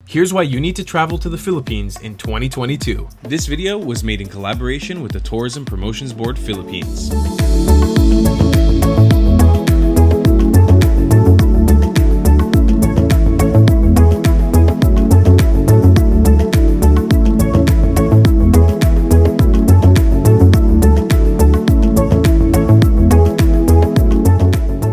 Here's why you need to travel to the Philippines in 2022. This video was made in collaboration with the Tourism Promotions Board Philippines.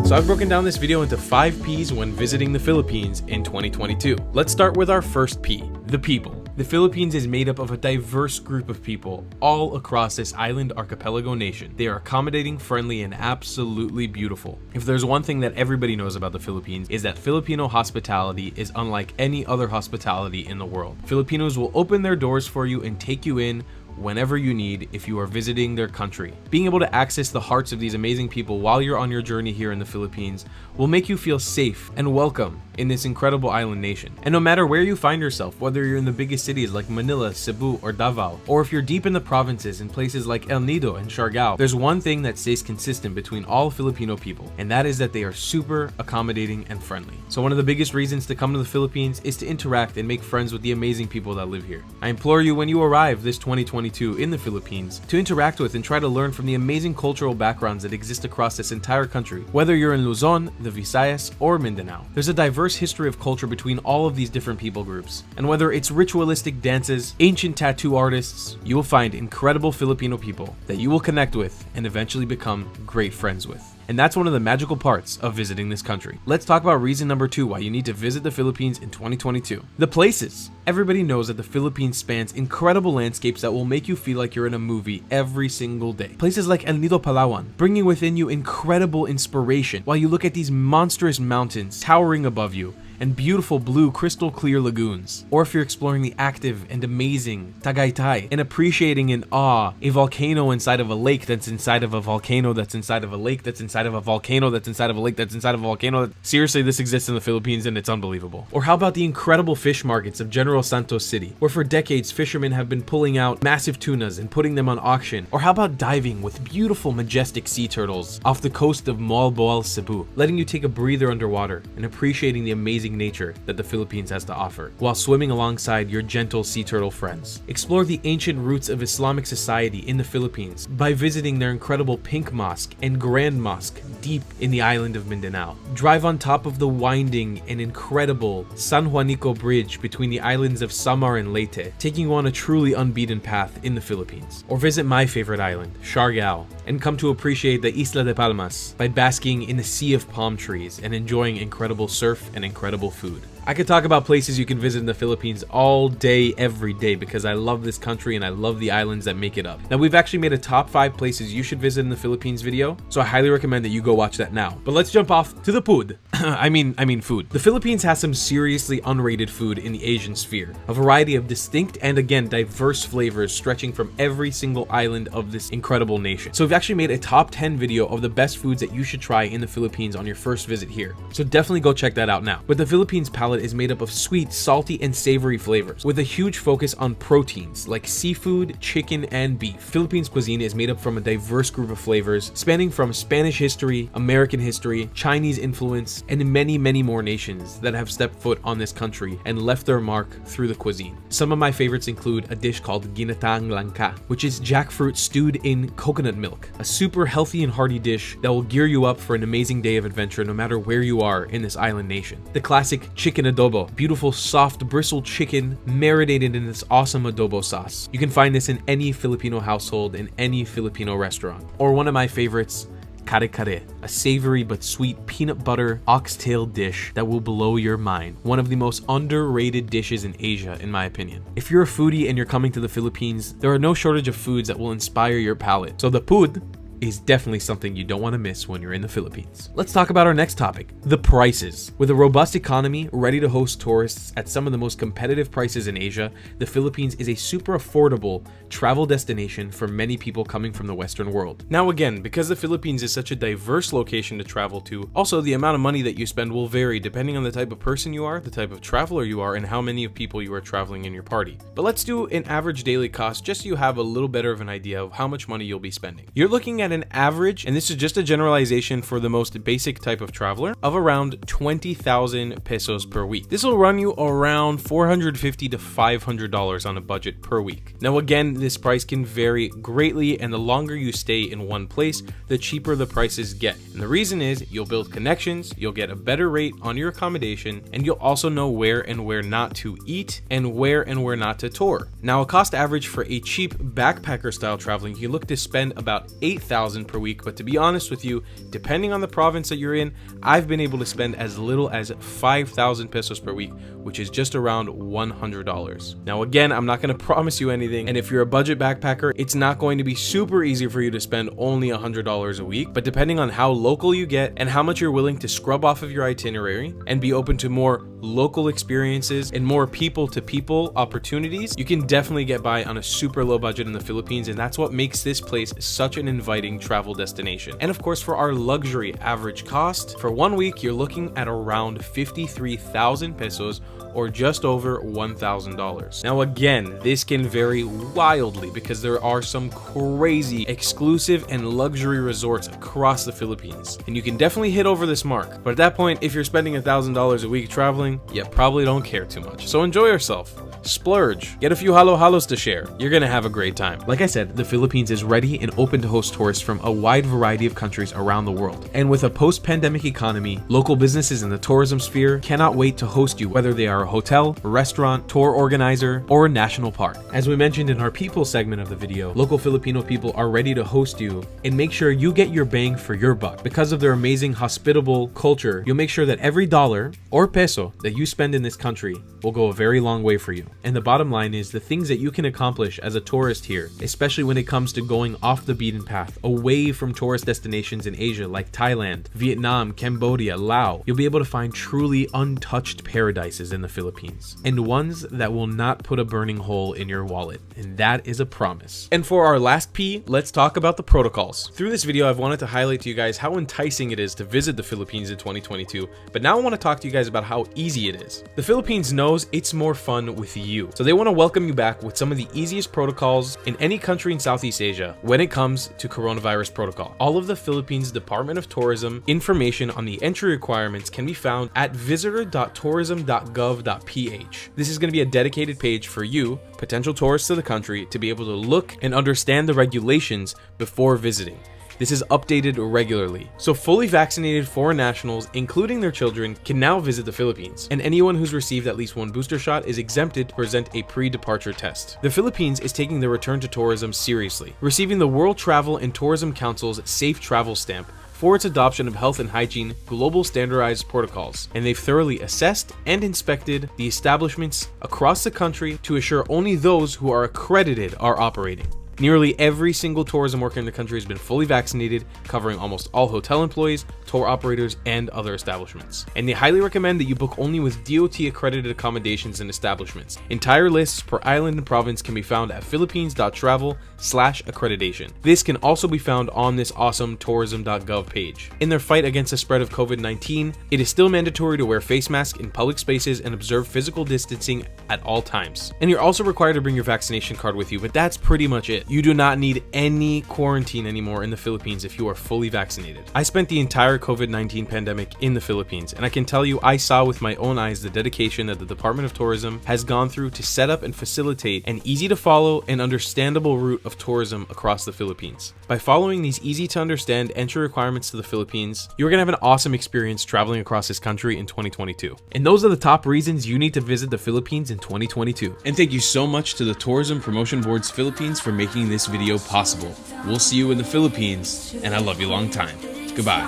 So I've broken down this video into 5 P's when visiting the Philippines in 2022. Let's start with our first P, the people. The Philippines is made up of a diverse group of people all across this island archipelago nation. They are accommodating, friendly, and absolutely beautiful. If there's one thing that everybody knows about the Philippines is that Filipino hospitality is unlike any other hospitality in the world. Filipinos will open their doors for you and take you in whenever you need if you are visiting their country. Being able to access the hearts of these amazing people while you're on your journey here in the Philippines will make you feel safe and welcome in this incredible island nation. And no matter where you find yourself, whether you're in the biggest cities like Manila, Cebu, or Davao, or if you're deep in the provinces in places like El Nido and Siargao, there's one thing that stays consistent between all Filipino people, and that is that they are super accommodating and friendly. So one of the biggest reasons to come to the Philippines is to interact and make friends with the amazing people that live here. I implore you, when you arrive this 2022 in the Philippines, to interact with and try to learn from the amazing cultural backgrounds that exist across this entire country, whether you're in Luzon, the Visayas, or Mindanao. There's a diverse history of culture between all of these different people groups, and whether it's ritualistic dances, ancient tattoo artists, you will find incredible Filipino people that you will connect with and eventually become great friends with. And that's one of the magical parts of visiting this country. Let's talk about reason number 2 why you need to visit the Philippines in 2022. The places. Everybody knows that the Philippines spans incredible landscapes that will make you feel like you're in a movie every single day. Places like El Nido, Palawan, bringing within you incredible inspiration while you look at these monstrous mountains towering above you and beautiful blue crystal clear lagoons. Or if you're exploring the active and amazing Tagaytay and appreciating in awe a volcano inside of a lake that's inside of a volcano that's inside of a lake that's inside of a volcano that's inside of a lake that's inside of a volcano. Seriously, this exists in the Philippines and it's unbelievable. Or how about the incredible fish markets of General Santos City, where for decades fishermen have been pulling out massive tunas and putting them on auction. Or how about diving with beautiful majestic sea turtles off the coast of Malboal, Cebu, letting you take a breather underwater and appreciating the amazing nature that the Philippines has to offer, while swimming alongside your gentle sea turtle friends. Explore the ancient roots of Islamic society in the Philippines by visiting their incredible Pink Mosque and Grand Mosque deep in the island of Mindanao. Drive on top of the winding and incredible San Juanico Bridge between the islands of Samar and Leyte, taking you on a truly unbeaten path in the Philippines. Or visit my favorite island, Siargao, and come to appreciate the Isla de Palmas by basking in the sea of palm trees and enjoying incredible surf and incredible food. I could talk about places you can visit in the Philippines all day, every day, because I love this country and I love the islands that make it up. Now, we've actually made a top 5 places you should visit in the Philippines video, so I highly recommend that you go watch that now. But let's jump off to the food. I mean food. The Philippines has some seriously unrated food in the Asian sphere. A variety of distinct and again diverse flavors stretching from every single island of this incredible nation. So we've actually made a top 10 video of the best foods that you should try in the Philippines on your first visit here. So definitely go check that out now. But the Philippines palate is made up of sweet, salty, and savory flavors, with a huge focus on proteins like seafood, chicken, and beef. Philippines cuisine is made up from a diverse group of flavors, spanning from Spanish history, American history, Chinese influence, and many, many more nations that have stepped foot on this country and left their mark through the cuisine. Some of my favorites include a dish called ginataang langka, which is jackfruit stewed in coconut milk, a super healthy and hearty dish that will gear you up for an amazing day of adventure no matter where you are in this island nation. The classic chicken adobo, beautiful soft bristled chicken marinated in this awesome adobo sauce. You can find this in any Filipino household in any Filipino restaurant. Or one of my favorites, kare-kare, a savory but sweet peanut butter oxtail dish that will blow your mind. One of the most underrated dishes in Asia, in my opinion. If you're a foodie and you're coming to the Philippines, there are no shortage of foods that will inspire your palate. So the food is definitely something you don't want to miss when you're in the Philippines. Let's talk about our next topic, the prices. With a robust economy ready to host tourists at some of the most competitive prices in Asia, the Philippines is a super affordable travel destination for many people coming from the Western world. Now again, because the Philippines is such a diverse location to travel to, also the amount of money that you spend will vary depending on the type of person you are, the type of traveler you are, and how many of people you are traveling in your party. But let's do an average daily cost just so you have a little better of an idea of how much money you'll be spending. You're looking at an average, and this is just a generalization for the most basic type of traveler, of around 20,000 pesos per week. This will run you around $450 to $500 on a budget per week. Now again, this price can vary greatly, and the longer you stay in one place, the cheaper the prices get. And the reason is you'll build connections, you'll get a better rate on your accommodation, and you'll also know where and where not to eat and where not to tour. Now, a cost average for a cheap backpacker style traveling, you look to spend about 8,000 per week, but to be honest with you, depending on the province that you're in, I've been able to spend as little as 5,000 pesos per week, which is just around $100. Now again, I'm not going to promise you anything, and if you're a budget backpacker, it's not going to be super easy for you to spend only $100 a week, but depending on how local you get and how much you're willing to scrub off of your itinerary and be open to more local experiences and more people-to-people opportunities, you can definitely get by on a super low budget in the Philippines, and that's what makes this place such an inviting travel destination. And of course, for our luxury average cost, for 1 week, you're looking at around 53,000 pesos, or just over $1,000. Now again, this can vary wildly because there are some crazy exclusive and luxury resorts across the Philippines, and you can definitely hit over this mark. But at that point, if you're spending $1,000 a week traveling, you probably don't care too much. So enjoy yourself. Splurge, get a few halo-halos to share. You're gonna have a great time. Like I said, the Philippines is ready and open to host tourists from a wide variety of countries around the world. And with a post-pandemic economy, local businesses in the tourism sphere cannot wait to host you, whether they are a hotel, restaurant, tour organizer, or national park. As we mentioned in our people segment of the video, local Filipino people are ready to host you and make sure you get your bang for your buck. Because of their amazing hospitable culture, you'll make sure that every dollar or peso that you spend in this country will go a very long way for you. And the bottom line is the things that you can accomplish as a tourist here, especially when it comes to going off the beaten path, away from tourist destinations in Asia like Thailand, Vietnam, Cambodia, Laos, you'll be able to find truly untouched paradises in the Philippines, and ones that will not put a burning hole in your wallet, and that is a promise. And for our last P, let's talk about the protocols. Through this video, I've wanted to highlight to you guys how enticing it is to visit the Philippines in 2022, but now I want to talk to you guys about how easy it is. The Philippines knows it's more fun with you, so they want to welcome you back with some of the easiest protocols in any country in Southeast Asia when it comes to coronavirus protocol. All of the Philippines Department of Tourism information on the entry requirements can be found at visitor.tourism.gov.ph. This is going to be a dedicated page for you, potential tourists to the country, to be able to look and understand the regulations before visiting. This is updated regularly. So fully vaccinated foreign nationals, including their children, can now visit the Philippines, and anyone who's received at least one booster shot is exempted to present a pre-departure test. The Philippines is taking the return to tourism seriously, receiving the World Travel and Tourism Council's Safe Travel Stamp for its adoption of health and hygiene global standardized protocols, and they've thoroughly assessed and inspected the establishments across the country to assure only those who are accredited are operating. Nearly every single tourism worker in the country has been fully vaccinated, covering almost all hotel employees, tour operators, and other establishments. And they highly recommend that you book only with DOT accredited accommodations and establishments. Entire lists per island and province can be found at philippines.travel/accreditation. This can also be found on this awesome tourism.gov page. In their fight against the spread of COVID-19, it is still mandatory to wear face masks in public spaces and observe physical distancing at all times. And you're also required to bring your vaccination card with you, but that's pretty much it. You do not need any quarantine anymore in the Philippines if you are fully vaccinated. I spent the entire COVID-19 pandemic in the Philippines, and I can tell you I saw with my own eyes the dedication that the Department of Tourism has gone through to set up and facilitate an easy to follow and understandable route of tourism across the Philippines. By following these easy to understand entry requirements to the Philippines, you're going to have an awesome experience traveling across this country in 2022. And those are the top reasons you need to visit the Philippines in 2022. And thank you so much to the Tourism Promotion Board's Philippines for making this video possible. We'll see you in the Philippines, and I love you long time. Goodbye.